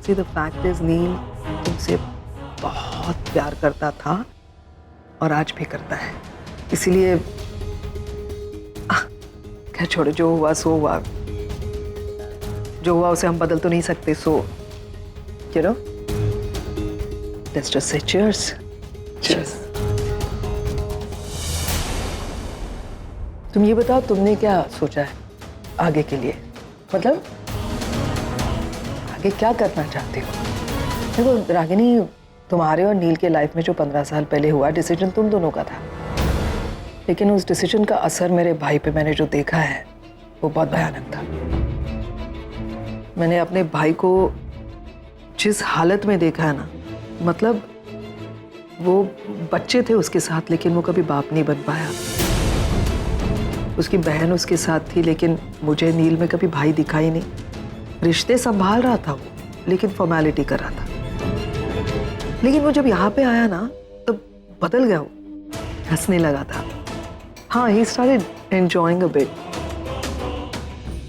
See, the fact is, नील तुमसे बहुत प्यार करता था और आज भी करता है, इसीलिए क्या छोड़ो, जो हुआ सो हुआ। जो हुआ उसे हम बदल तो नहीं सकते, सो you know, let's just say cheers. Cheers. तुम ये बताओ, तुमने क्या सोचा है आगे के लिए? मतलब आगे क्या करना चाहते हो? देखो रागिनी, तुम्हारे और नील के लाइफ में जो 15 साल पहले हुआ डिसीजन तुम दोनों का था, लेकिन उस डिसीजन का असर मेरे भाई पे मैंने जो देखा है वो बहुत भयानक था। मैंने अपने भाई को जिस हालत में देखा है ना, मतलब वो बच्चे थे उसके साथ लेकिन वो कभी बाप नहीं बन पाया। उसकी बहन उसके साथ थी लेकिन मुझे नील में कभी भाई दिखा ही नहीं। रिश्ते संभाल रहा था वो, लेकिन फॉर्मेलिटी कर रहा था। लेकिन वो जब यहाँ पे आया ना तब बदल गया, वो हंसने लगा था। हाँ, he started enjoying a bit.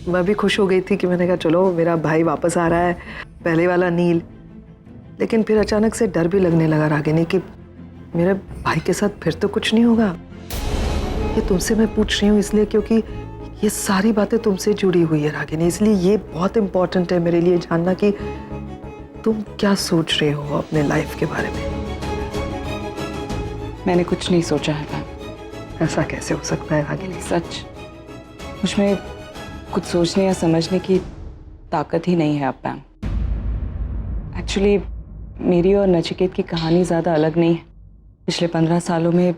मैं भी खुश हो गई थी कि मैंने कहा चलो मेरा भाई वापस आ रहा है, पहले वाला नील। लेकिन फिर अचानक से डर भी लगने लगा रागिनी कि मेरे भाई के साथ फिर तो कुछ नहीं होगा। ये तुमसे मैं पूछ रही हूँ इसलिए क्योंकि ये सारी बातें तुमसे जुड़ी हुई है रागिनी, इसलिए ये बहुत इंपॉर्टेंट है मेरे लिए जानना कि तुम क्या सोच रहे हो अपने लाइफ के बारे में। मैंने कुछ नहीं सोचा है मैम। ऐसा कैसे हो सकता है रागिनी? सच, मुझमें कुछ सोचने या समझने की ताकत ही नहीं है अब मैम। एक्चुअली मेरी और नचिकेत की कहानी ज़्यादा अलग नहीं है। पिछले 15 सालों में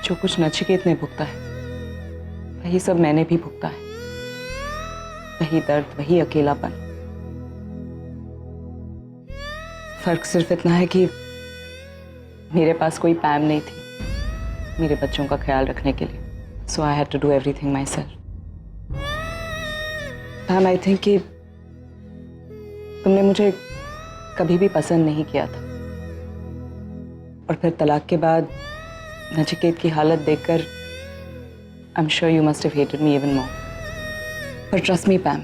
जो कुछ नचिकेत ने भुगता है वही सब मैंने भी भुगता है। वही दर्द, वही अकेलापन। फर्क सिर्फ इतना है कि मेरे पास कोई पैम नहीं थी मेरे बच्चों का ख्याल रखने के लिए, so I had to do everything myself. Pam, I think कि तुमने मुझे कभी भी पसंद नहीं किया था, और फिर तलाक के बाद नचिकेत की हालत देखकर I am sure you must have hated me even more. पर ट्रस्ट मी पैम,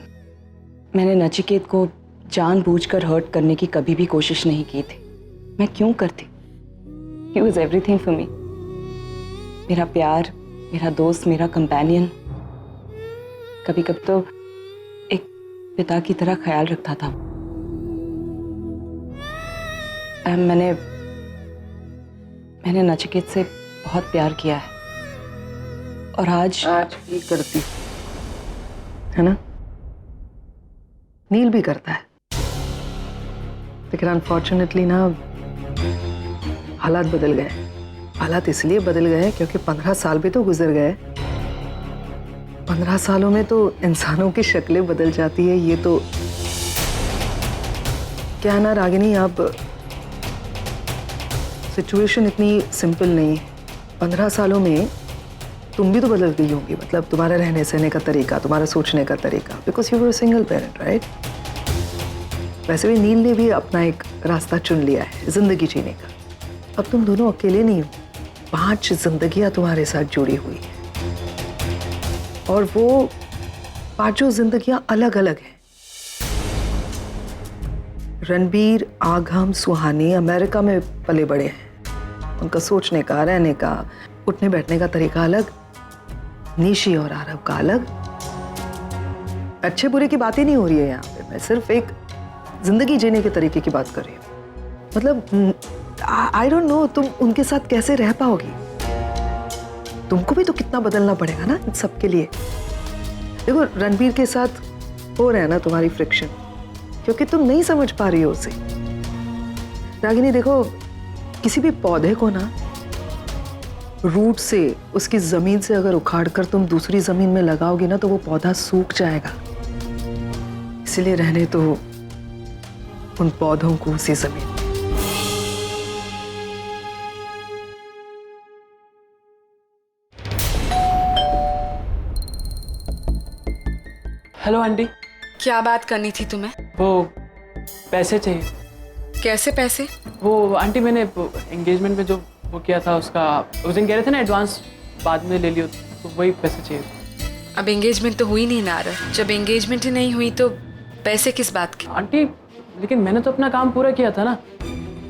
मैंने नचिकेत को जानबूझकर हर्ट करने की कभी भी कोशिश नहीं की थी। मैं क्यों करती? He was everything for me. मेरा प्यार, मेरा दोस्त, मेरा कंपेनियन। कभी कभी तो एक पिता की तरह ख्याल रखता था। मैंने नचिकेत से बहुत प्यार किया है, और आज भी करती है ना? नील भी करता है, लेकिन अनफॉर्चुनेटली ना हालात बदल गए। हालात इसलिए बदल गए क्योंकि 15 साल भी तो गुजर गए। 15 सालों में तो इंसानों की शक्लें बदल जाती है। ये तो क्या है ना रागिनी, आप सिचुएशन इतनी सिंपल नहीं है। 15 सालों में तुम भी तो बदल गई होंगी, मतलब तुम्हारा रहने सहने का तरीका, तुम्हारा सोचने का तरीका, because you were single parent, right? वैसे भी नील ने भी अपना एक रास्ता चुन लिया है जिंदगी जीने का। अब तुम दोनों अकेले नहीं हो, 5 जिंदगियां तुम्हारे साथ जुड़ी हुई है, और वो 5 जिंदगियां अलग अलग हैं। रणबीर, आगम, सुहानी अमेरिका में पले बड़े हैं। उनका सोचने का, रहने का, उठने बैठने का तरीका अलग। निशी और आरव का अलग। अच्छे बुरे की बात ही नहीं हो रही है यहाँ पे, मैं सिर्फ एक जिंदगी जीने के तरीके की बात कर रही हूँ। मतलब आई डोंट नो तुम उनके साथ कैसे रह पाओगी। तुमको भी तो कितना बदलना पड़ेगा ना इन सब के लिए। देखो रणबीर के साथ हो रहा है ना तुम्हारी फ्रिक्शन, क्योंकि तुम नहीं समझ पा रही हो उसे। रागिनी देखो, किसी भी पौधे को ना रूट से, उसकी जमीन से अगर उखाड़ कर तुम दूसरी जमीन में लगाओगे ना तो वो पौधा सूख जाएगा। इसलिए रहने तो उन पौधों को उसी जमीन में। Hello aunty. क्या बात करनी थी तुम्हें? वो पैसे चाहिए। कैसे पैसे? वो आंटी मैंने एंगेजमेंट में जो वो किया था उसका, उस दिन कह रहे थे ना एडवांस बाद में ले लियो, तो वही पैसे चाहिए। अब एंगेजमेंट तो हुई नहीं ना रहा। जब एंगेजमेंट ही नहीं हुई तो पैसे किस बात के? आंटी लेकिन मैंने तो अपना काम पूरा किया था ना।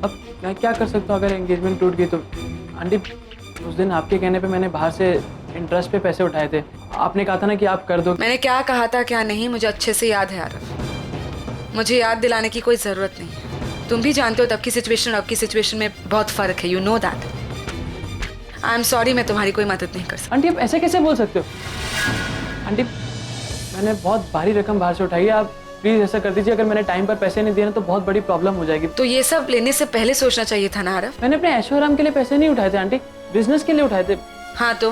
अब मैं क्या कर सकता हूँ अगर एंगेजमेंट टूट गई तो? आंटी, उस दिन आपके कहने पे मैंने बाहर से इंटरेस्ट पे पैसे उठाए थे। आपने कहा था ना कि आप कर दो। मैंने क्या कहा था क्या नहीं मुझे अच्छे से याद है आरव। मुझे याद दिलाने की कोई ज़रूरत नहीं है। तुम भी जानते हो तब की सिचुएशन और अब की सिचुएशन में बहुत फ़र्क है। You know that. I am sorry, मैं तुम्हारी कोई मदद नहीं कर सकती। आंटी, आप ऐसे कैसे बोल सकते हो? आंटी, मैंने बहुत भारी रकम बाहर से उठाई है। आप प्लीज़ ऐसा कर दीजिए। अगर मैंने टाइम पर पैसे नहीं दिए ना तो बहुत बड़ी प्रॉब्लम हो जाएगी। तो ये सब लेने से पहले सोचना चाहिए था ना आरव। मैंने अपने ऐशो आराम के लिए पैसे नहीं उठाए थे आंटी, बिजनेस के लिए उठाए थे। हाँ तो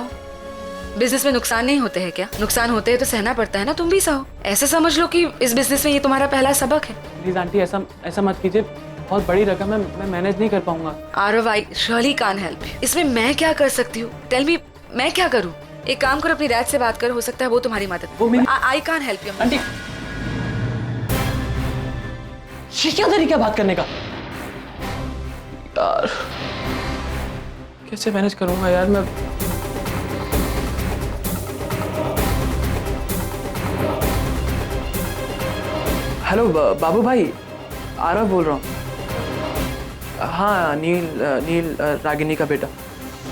बिजनेस में नुकसान नहीं होते हैं क्या? नुकसान होते हैं तो सहना पड़ता है ना। तुम भी सहो। ऐसा समझ लो कि इस बिजनेस में ये तुम्हारा पहला सबक है। प्लीज़ आंटी, ऐसा मत कीजिए। बहुत बड़ी रकम है, मैं मैनेज नहीं कर पाऊंगा। Aarav, I really can't help. इसमें मैं क्या कर सकती हूँ? टेल मी, मैं क्या करूँ? एक काम करो, अपनी डैड से बात करो, हो सकता है वो तुम्हारी मदद। वो मेरी- I can't help you aunty, ये क्या तरीका बात करने का? यार, कैसे मैनेज करूंगा यार मैं? हेलो बाबू भाई, आरव बोल रहा हूँ। हाँ, नील रागिनी का बेटा।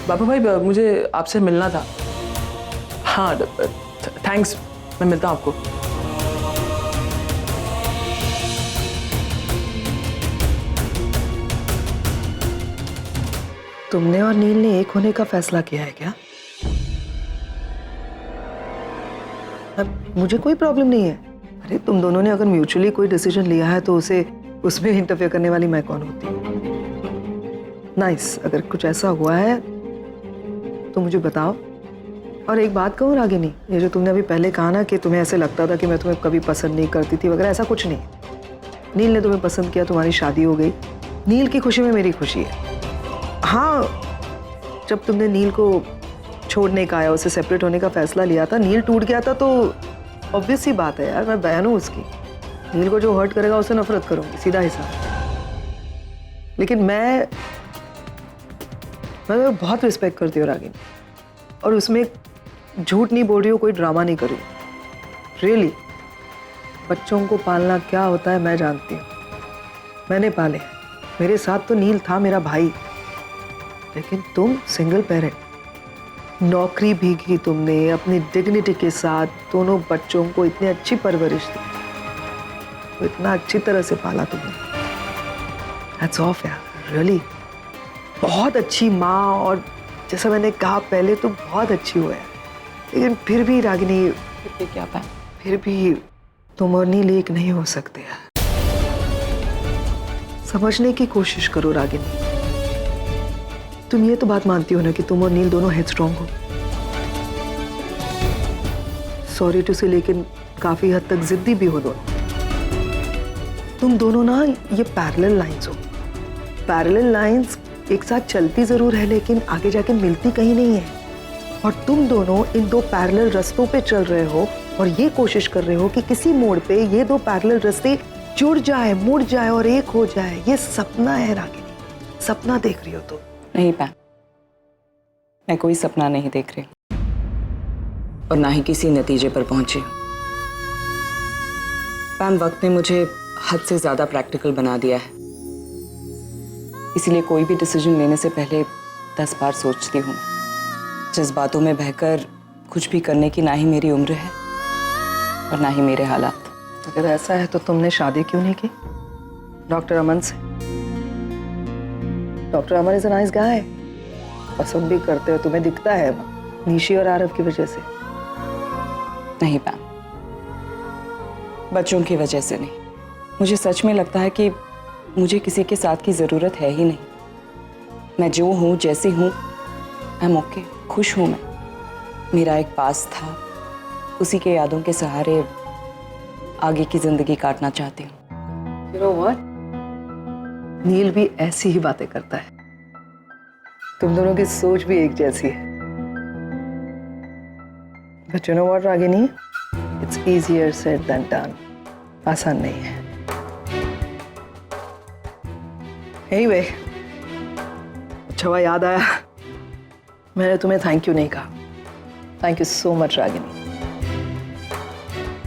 बाबू भाई, मुझे आपसे मिलना था। हाँ, थैंक्स, मैं मिलता हूँ आपको। तुमने और नील ने एक होने का फैसला किया है क्या? अब मुझे कोई प्रॉब्लम नहीं है। अरे तुम दोनों ने अगर म्यूचुअली कोई डिसीजन लिया है तो उसे उसमें इंटरफेयर करने वाली मैं कौन होती हूँ? नाइस, अगर कुछ ऐसा हुआ है तो मुझे बताओ। और एक बात कहूँ रागिनी, ये जो तुमने अभी पहले कहा ना कि तुम्हें ऐसे लगता था कि मैं तुम्हें कभी पसंद नहीं करती थी वगैरह, ऐसा कुछ नहीं। नील ने तुम्हें पसंद किया, तुम्हारी शादी हो गई। नील की खुशी में मेरी खुशी है। हाँ, जब तुमने नील को छोड़ने का या उससे सेपरेट होने का फैसला लिया था, नील टूट गया था, तो ऑब्वियस सी बात है यार, मैं बहन हूँ उसकी। नील को जो हर्ट करेगा उससे नफरत करूंगी, सीधा हिसाब। लेकिन मैं बहुत रिस्पेक्ट करती हूँ रागिनी, और उसमें झूठ नहीं बोल रही हूँ, कोई ड्रामा नहीं कर रही हूँ। रियली, बच्चों को पालना क्या होता है मैं जानती हूँ। मैंने पाले, मेरे साथ तो नील था मेरा भाई। लेकिन तुम सिंगल पेरेंट, नौकरी भी की तुमने अपनी डिग्निटी के साथ, दोनों बच्चों को इतनी अच्छी परवरिश दी, तो इतना अच्छी तरह से पाला तुमने। हैट्स ऑफ यार, रियली बहुत अच्छी माँ, और जैसा मैंने कहा पहले तो बहुत अच्छी हो है। लेकिन फिर भी रागिनी, फिर क्या पाए? फिर भी तुम और नील एक नहीं हो सकते यार। समझने की कोशिश करो रागिनी। तुम ये तो बात मानती हो ना कि तुम और नील दोनों हेडस्ट्रॉन्ग हो। सॉरी टू से, लेकिन काफी हद तक जिद्दी भी हो दोनों। तुम दोनों ना ये पैरेलल लाइंस हो। पैरेलल लाइंस एक साथ चलती जरूर है लेकिन आगे जाके मिलती कहीं नहीं है। और तुम दोनों इन दो पैरेलल रास्तों पे चल रहे हो और ये कोशिश कर रहे हो कि किसी मोड़ पे ये दो पैरेलल रास्ते जुड़ जाए, मुड़ जाए और एक हो जाए। ये सपना है रागिनी, सपना देख रही हो तुम। नहीं पैम, मैं कोई सपना नहीं देख रही और ना ही किसी नतीजे पर पहुंची हूं। पैम, वक्त ने मुझे हद से ज्यादा प्रैक्टिकल बना दिया है, इसीलिए कोई भी डिसीजन लेने से पहले 10 बार सोचती हूँ। जज्बातों में बहकर कुछ भी करने की ना ही मेरी उम्र है और ना ही मेरे हालात। अगर ऐसा है तो तुमने शादी क्यों नहीं की डॉक्टर अमन से? Doctor Aman is a nice guy, पसंद भी करते हो, तुम्हें दिखता है निशी और आरव की वजह से। नहीं पैम, बच्चों की वजह से नहीं। मुझे सच में लगता है कि मुझे किसी के साथ की जरूरत है ही नहीं। मैं जो हूँ, जैसी हूँ, आई एम ओके, खुश हूँ मैं। मेरा एक पास था, उसी के यादों के सहारे आगे की जिंदगी काटना चाहती हूँ। You know what? नील भी ऐसी ही बातें करता है। तुम दोनों की सोच भी एक जैसी है। But you know what, Ragini? It's easier said than done. आसान नहीं है। Anyway, अच्छा हुआ याद आया, मैंने तुम्हें थैंक यू नहीं कहा। Thank you so much Ragini.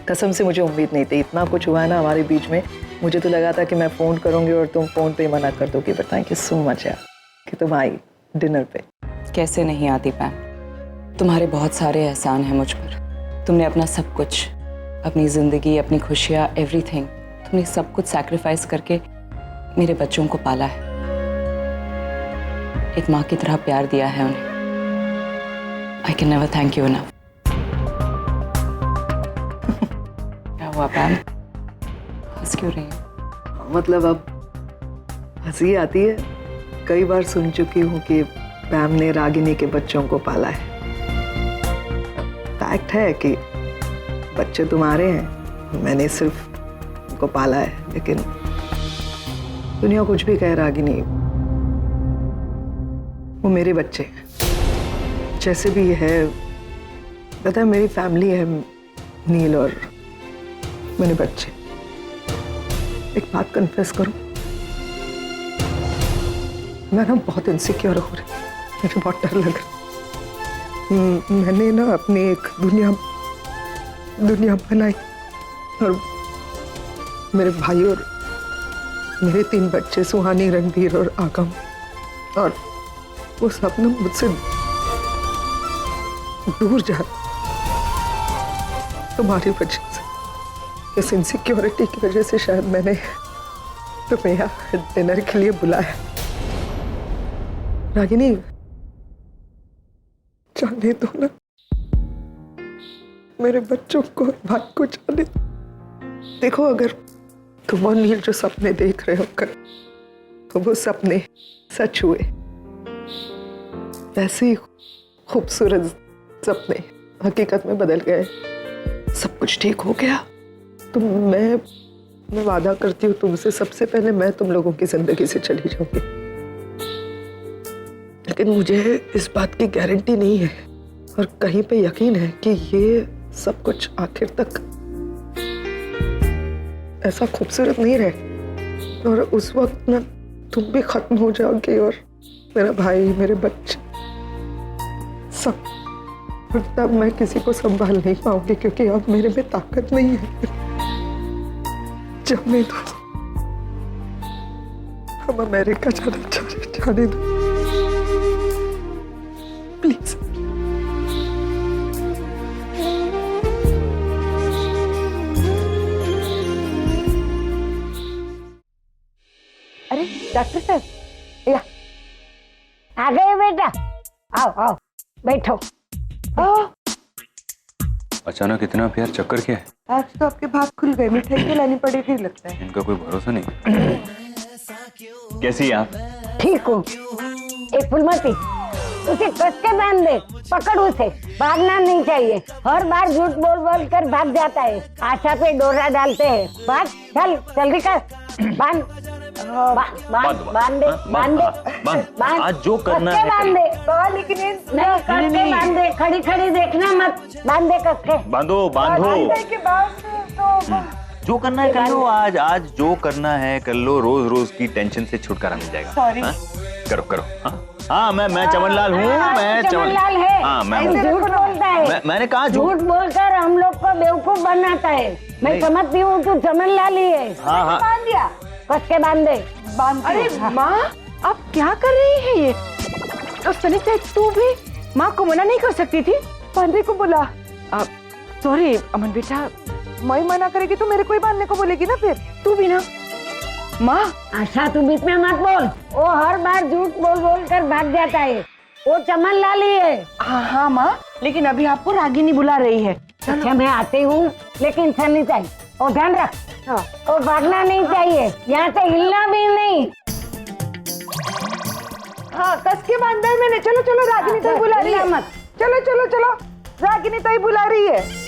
कसम से मुझे उम्मीद नहीं थी, इतना कुछ हुआ है ना हमारे बीच में मुझे तो लगा था कि मैं फ़ोन करूँगी और तुम फ़ोन पे ही मना कर दोगी, but thank you so much यार कि तुम आई डिनर पे। कैसे नहीं आती पैम, तुम्हारे बहुत सारे एहसान हैं मुझ पर। तुमने अपना सब कुछ, अपनी ज़िंदगी, अपनी खुशियाँ, एवरीथिंग, तुमने सब कुछ सैक्रिफाइस करके मेरे बच्चों को पाला है। एक माँ की तरह प्यार दिया है उन्हें। I can never thank you enough. क्या हुआ पैम, हंस क्यों रही है? मतलब अब हंसी आती है। कई बार सुन चुकी हूँ कि पैम ने रागिनी के बच्चों को पाला है। फैक्ट है कि बच्चे तुम्हारे हैं, मैंने सिर्फ उनको पाला है। लेकिन दुनिया कुछ भी कहे रागिनी, वो मेरे बच्चे हैं। जैसे भी है, पता है मेरी फैमिली है, नील और मेरे बच्चे। एक बात कन्फेस करूं, मैं ना बहुत इनसिक्योर हो रही, मुझे बहुत डर लग रहा। मैंने ना अपनी एक दुनिया बनाई और मेरे भाई और मेरे 3 बच्चे, सुहानी, रणबीर और आगम, और वो सब ना मुझसे दूर जा रहे तुम्हारी वजह से। इस इनसिक्योरिटी की वजह से शायद मैंने तुम्हें यहाँ डिनर के लिए बुलाया। रागिनी, जाने दो ना, मेरे बच्चों को, भाई को जाने दो। देखो, अगर तुम और नील जो सपने देख रहे हो कर, तो वो सपने सच हुए। वैसे ही खूबसूरत सपने हकीकत में बदल गए। सब कुछ ठीक हो गया। तो मैं वादा करती हूँ तुमसे, सबसे पहले मैं तुम लोगों की जिंदगी से चली जाऊंगी। लेकिन मुझे इस बात की गारंटी नहीं है और कहीं पे यकीन है कि ये सब कुछ आखिर तक ऐसा खूबसूरत नहीं रहे। और उस वक्त ना तुम भी खत्म हो जाओगे और मेरा भाई, मेरे बच्चे, सब। और तब मैं किसी को संभाल नहीं पाऊंगी, क्योंकि अब मेरे में ताकत नहीं है। जाने दो, हम अमेरिका जाने दो प्लीज। अरे डॉक्टर साहब, या आ गए बेटा, आओ आओ बैठो। अचानक इतना प्यार, चक्कर क्या है? आज तो आपके भाग खुल गए, मिठाई खिलानी पड़ेगी लगता है। इनका कोई भरोसा नहीं। कैसी आप? ठीक हूँ। एक फुलमती, उसे कस के बांध दे, पकड़ उसे, भागना नहीं चाहिए। हर बार झूठ बोल बोल कर भाग जाता है। आशा पे डोरा डालते हैं। भाग, चल जल्दी कर, बांध दे। आज जो करना है बांध दे, लेकिन नहीं कस के बांध दे, खड़ी खड़ी देखना मत, बांध दे कस के। बांधो। जो करना है कर लो। आज जो करना है कर लो। रोज रोज की टेंशन से छुटकारा मिल जाएगा। सॉरी। करो। हाँ, मैं चमनलाल हूँ। मैं चमनलाल है। हाँ, मैं झूठ बोलता है। मैंने कहा झूठ बोलकर हम लोग को बेवकूफ बनाता है। मैं समझती हूँ तू चमनलाल ही है। हाँ। बांध दिया, कस के बांध दे। अरे माँ, आप क्या कर रही है ये? और सनिता, तू भी माँ को मना नहीं कर सकती थी? बांधने को बोला। सॉरी अमन बेटा, मैं मना करेगी तो मेरे को ही बांधने को बोलेगी ना फिर। तू भी ना माँ। आशा, तू बीच में मत बोल। वो हर बार झूठ बोल बोल कर भाग जाता है। वो चमनलाल ही है। हाँ माँ, लेकिन अभी आपको रागिनी बुला रही है। अच्छा, मैं आती हूँ, लेकिन सनिता और ध्यान रख। और भागना नहीं चाहिए, यहाँ से हिलना भी नहीं। हाँ, कस के बांधा है मैंने। चलो चलो, रागिनी तो बुला रही है। मत। चलो, रागिनी तो बुला रही है।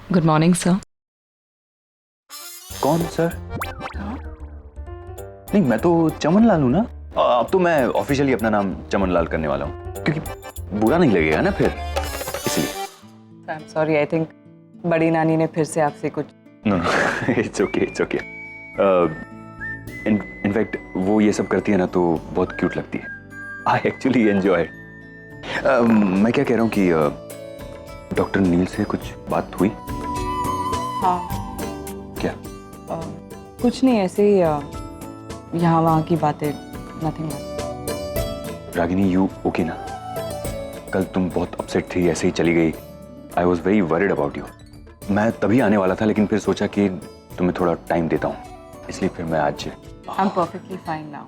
Good morning sir. कौन सर? नहीं, मैं तो चमनलाल हूँ ना। अब तो मैं ऑफिशियली अपना नाम चमनलाल करने वाला हूँ, क्योंकि बुरा नहीं लगेगा ना फिर, इसलिए। I am sorry, I think बड़ी नानी ने फिर से आपसे कुछ। No, it's okay. इनफैक्ट वो ये सब करती है ना तो बहुत क्यूट लगती है। I actually enjoy. मैं क्या कह रहा हूँ कि डॉक्टर नील से कुछ बात हुई? हाँ। क्या? कुछ नहीं, ऐसे ही यहाँ वहाँ की बातें, नथिंग। रागिनी, यू ओके ना? कल तुम बहुत अपसेट थी, ऐसे ही चली गई। I was very worried about you. मैं तभी आने वाला था, लेकिन फिर सोचा कि तुम्हें थोड़ा टाइम देता हूँ, इसलिए फिर मैं आज। I am perfectly fine now.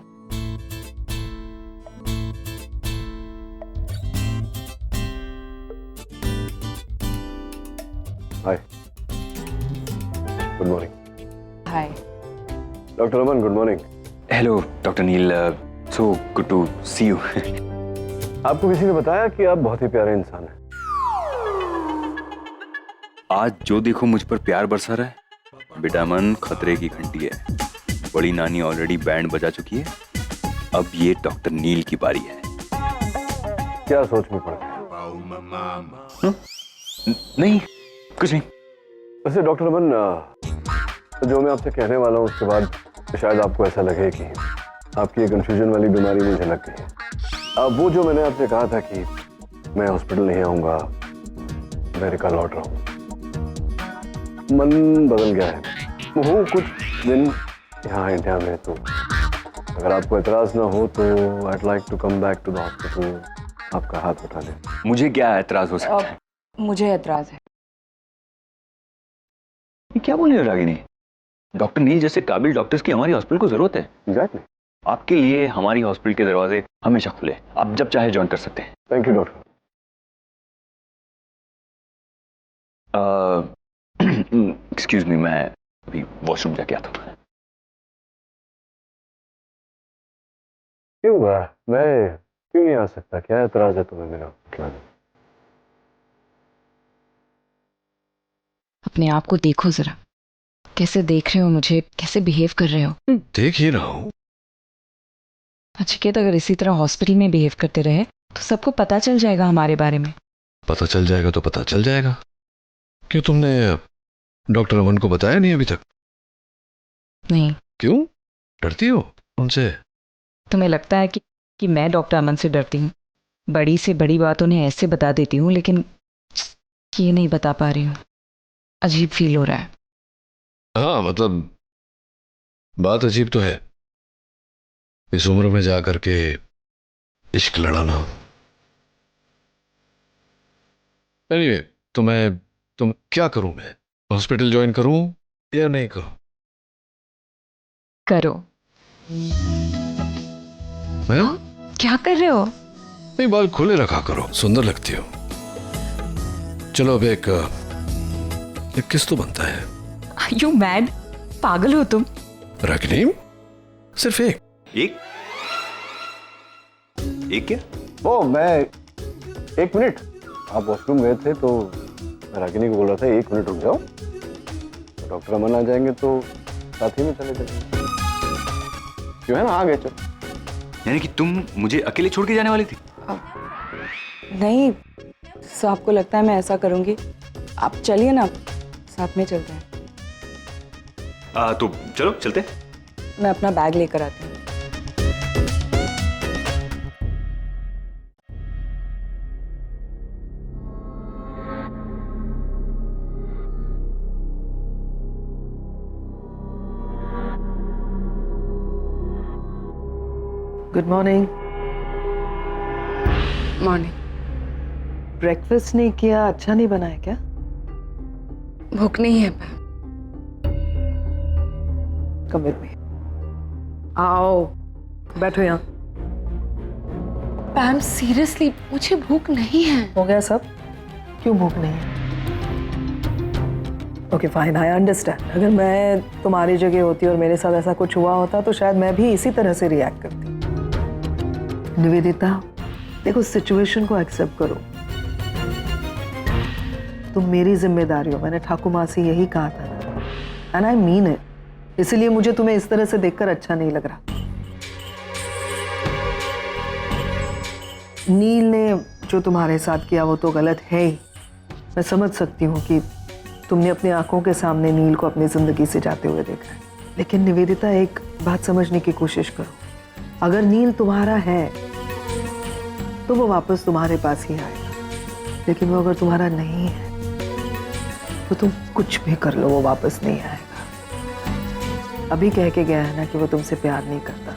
Hi, good morning. Hi. Doctor Aman, good morning. Hello doctor Neel, so good to see you. आपको किसी ने बताया कि आप बहुत ही प्यारे इंसान हैं? आज जो देखो मुझ पर प्यार बरसा रहा है। बेटा अमन खतरे की घंटी है। बड़ी नानी ऑलरेडी बैंड बजा चुकी है, अब ये डॉक्टर नील की बारी है। क्या सोच में पड़ गए? नहीं, कुछ नहीं। वैसे डॉक्टर अमन, जो मैं आपसे कहने वाला हूँ उसके बाद शायद आपको ऐसा लगे कि आपकी ये कंफ्यूजन वाली बीमारी मुझे लग गई है। वो जो मैंने आपसे कहा था कि मैं हॉस्पिटल नहीं आऊँगा, अमेरिका लौट रहा हूँ, मन बदल गया है। हूँ कुछ दिन यहाँ इंडिया में, तो अगर आपको एतराज ना हो तो I'd like to come back to the hospital, आपका हाथ उठा लें। मुझे क्या एतराज हो सकता है? मुझे एतराज है। ये क्या बोल रहे हो रागिनी? डॉक्टर नील जैसे काबिल डॉक्टर्स की हमारी हॉस्पिटल को जरूरत है। एग्जैक्टली। आपके लिए हमारी हॉस्पिटल के दरवाजे हमेशा खुले, आप जब चाहे ज्वाइन कर सकते हैं। Thank you doctor. Excuse me, मैं अभी वॉशरूम जाके आता हूँ। क्यों हुआ? मैं क्यों नहीं आ सकता? क्या एतराज है तुम्हें मेरा? क्या? अपने आप को देखो जरा, कैसे देख रहे हो मुझे, कैसे बिहेव कर रहे हो। देख ही रहा हूँ। नचिकेत, अगर इसी तरह हॉस्पिटल में बिहेव करते रहे तो सबको पता चल जाएगा हमारे बारे में। पता चल जाएगा तो पता चल जाएगा। क्यों, तुमने डॉक्टर अमन को बताया नहीं अभी तक? नहीं। क्यों, डरती हो उनसे? तुम्हें लगता है कि मैं डॉक्टर अमन से डरती हूँ? बड़ी से बड़ी बात उन्हें ऐसे बता देती हूँ, लेकिन ये नहीं बता पा रही हूँ। अजीब फील हो रहा है। हाँ, मतलब बात अजीब तो है, इस उम्र में जा करके इश्क लड़ाना। एनीवे, तुम क्या करूं मैं? हॉस्पिटल ज्वाइन करूं या नहीं करूं? करो। मैं? क्या कर रहे हो? नहीं, बाल खुले रखा करो, सुंदर लगती हो। चलो अब एक किस तो बनता है। Are you mad? पागल हो तुम? रागिनी, सिर्फ एक क्या? ओ, मैं 1 मिनट। आप वॉशरूम गए थे तो मैं रागिनी को बोल रहा था 1 मिनट रुक जाओ, डॉक्टर अमन आ जाएंगे तो साथ ही में चले जाएंगे। क्यों है ना, आ गए। चलो। यानी कि तुम मुझे अकेले छोड़ के जाने वाली थी? नहीं, सो आपको लगता है मैं ऐसा करूंगी? आप चलिए ना, साथ में चलते हैं। तो चलो चलते। मैं अपना बैग लेकर आती हूँ। Good morning. मॉर्निंग। ब्रेकफास्ट नहीं किया? अच्छा नहीं बना है क्या? भूख नहीं है पैम। Come with me. आओ, बैठो यहाँ। पैम सीरियसली मुझे भूख नहीं है। हो गया सब? क्यों भूख नहीं है? Okay fine, I understand. अगर मैं तुम्हारी जगह होती और मेरे साथ ऐसा कुछ हुआ होता तो शायद मैं भी इसी तरह से रिएक्ट करती। निवेदिता, देखो, सिचुएशन को एक्सेप्ट करो। तुम मेरी जिम्मेदारी हो, मैंने ठाकुर माँ से यही कहा था, एंड आई मीन इट। इसलिए मुझे तुम्हें इस तरह से देखकर अच्छा नहीं लग रहा। नील ने जो तुम्हारे साथ किया वो तो गलत है ही। मैं समझ सकती हूँ कि तुमने अपनी आंखों के सामने नील को अपनी जिंदगी से जाते हुए देखा है, लेकिन निवेदिता, एक बात समझने की कोशिश करो। अगर नील तुम्हारा है तो वो वापस तुम्हारे पास ही आएगा। लेकिन वो अगर तुम्हारा नहीं है तो तुम कुछ भी कर लो, वो वापस नहीं आएगा। अभी कह के गया है ना कि वो तुमसे प्यार नहीं करता।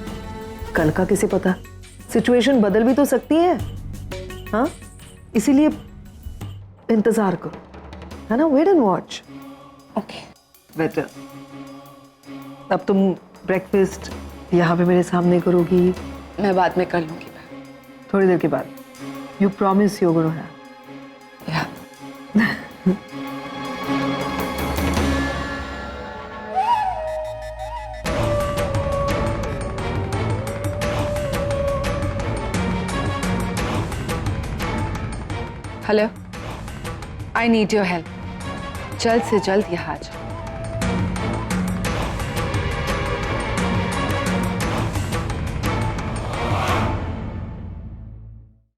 कल का किसे पता, सिचुएशन बदल भी तो सकती है। हाँ, इसीलिए इंतजार करो, है ना। Wait and watch. Okay. Better. अब तुम ब्रेकफास्ट यहाँ पे मेरे सामने करोगी? मैं बाद में कर लूंगी। थोड़ी देर के बाद। You promise you gonna have? या hello, I need your help. जल्द से जल्द यहाँ आ जाओ।